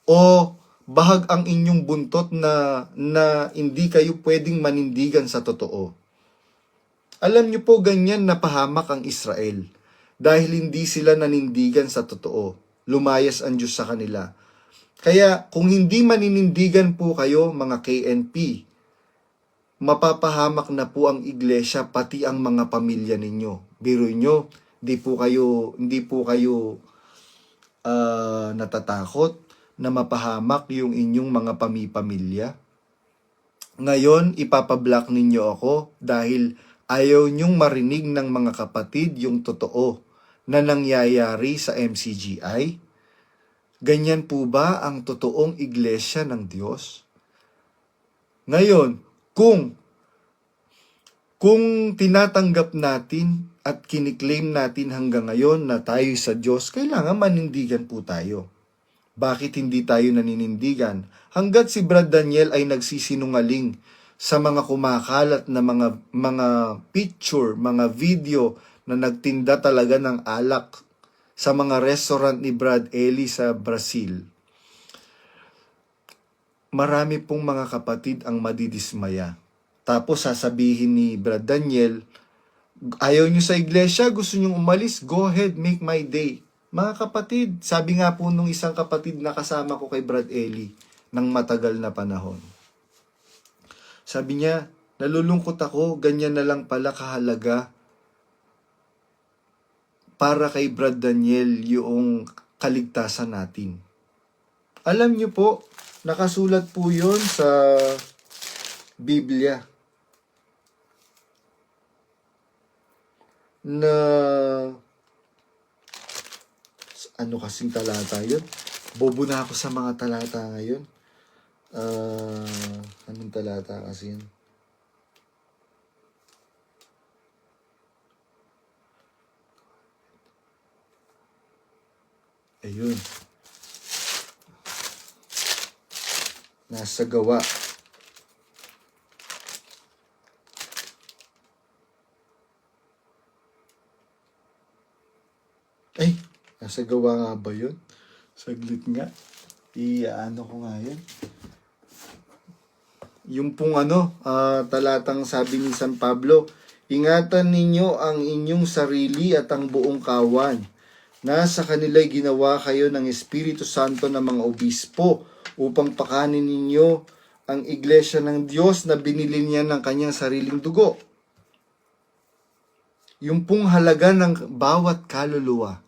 O bahag ang inyong buntot na hindi kayo pwedeng manindigan sa totoo? Alam niyo po, ganyan napahamak ang Israel dahil hindi sila nanindigan sa totoo. Lumayas ang Diyos sa kanila. Kaya kung hindi maninindigan po kayo, mga KNP, mapapahamak na po ang iglesia, pati ang mga pamilya ninyo. Biro nyo, hindi po kayo natatakot na mapahamak yung inyong mga pamilya. Ngayon, ipapablock ninyo ako dahil ayaw nyong marinig ng mga kapatid yung totoo na nangyayari sa MCGI. Ganyan po ba ang totoong iglesia ng Diyos? Ngayon, kung tinatanggap natin at kiniklaim natin hanggang ngayon na tayo sa Diyos, kailangan manindigan po tayo. Bakit hindi tayo naninindigan? Hanggat si Brad Daniel ay nagsisinungaling sa mga kumakalat na mga picture, mga video na nagtinda talaga ng alak sa mga restaurant ni Brad Eli sa Brazil. Marami pong mga kapatid ang madidismaya. Tapos sasabihin ni Brad Daniel, ayaw nyo sa iglesia, gusto nyo umalis, go ahead, make my day. Mga kapatid, sabi nga po nung isang kapatid na kasama ko kay Brad Eli ng matagal na panahon. Sabi niya, nalulungkot ako, ganyan na lang pala kahalaga para kay Brad Daniel yung kaligtasan natin. Alam niyo po, nakasulat po yun sa Biblia na ano kasing talata yun? Bobo na ako sa mga talata ngayon. Anong talata kasi yun? Ayun. Nasa Gawa. Ay, nasa Gawa nga ba yun? Saglit nga. Ano ko nga yun? Yung pong talatang sabi ni San Pablo, ingatan ninyo ang inyong sarili at ang buong kawan. Nasa kanila'y ginawa kayo ng Espiritu Santo ng mga obispo upang pakanin ninyo ang iglesia ng Diyos na binili niya ng kanyang sariling dugo. Yung pong halaga ng bawat kaluluwa,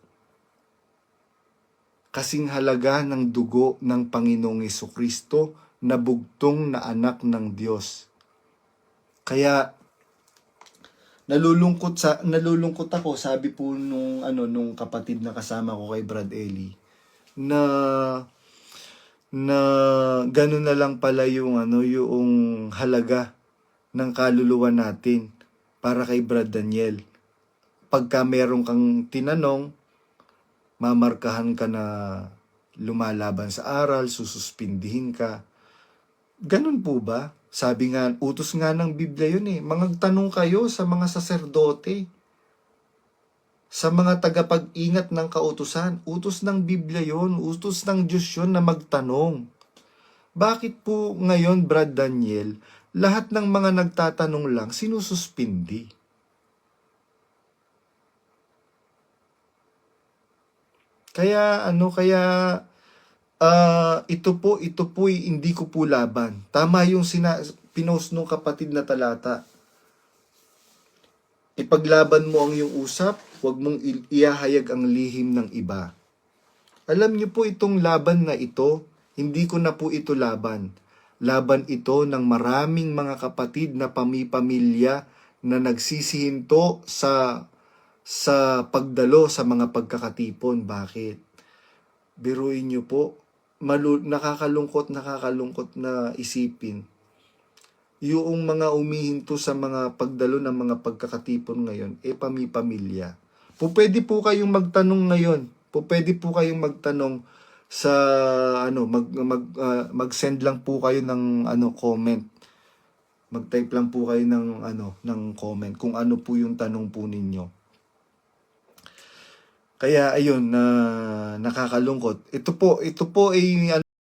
kasing halaga ng dugo ng Panginoong Jesucristo na bugtong na anak ng Diyos. Kaya nalulungkot ako, sabi po nung kapatid na kasama ko kay Brad Eli, na gano'n na lang pala yung halaga ng kaluluwa natin para kay Brad Daniel. Pagka meron kang tinanong, mamarkahan ka na lumalaban sa aral, sususpindihin ka. Ganun po ba? Sabi nga, utos nga ng Biblia yun Magtanong kayo sa mga saserdote, sa mga tagapag-ingat ng kautusan. Utos ng Biblia yun, utos ng Diyos yun na magtanong. Bakit po ngayon, Brad Daniel, lahat ng mga nagtatanong lang, sinususpindi? Kaya ito po hindi ko po laban. Tama yung pinost nung kapatid na talata. Ipaglaban mo ang iyong usap, huwag mong iahayag ang lihim ng iba. Alam niyo po itong laban na ito, hindi ko na po ito laban. Laban ito ng maraming mga kapatid na pamilya na nagsisihinto sa pagdalo sa mga pagkakatipon. Bakit? Biruin niyo po, nakakalungkot na isipin. Yung mga umihinto sa mga pagdalo ng mga pagkakatipon ngayon, pamilya. Pwede po kayong magtanong ngayon. Pwede po kayong magtanong sa mag-send lang po kayo ng comment. Mag-type lang po kayo ng comment kung ano po yung tanong po ninyo. Kaya ayun, nakakalungkot. Ito po ay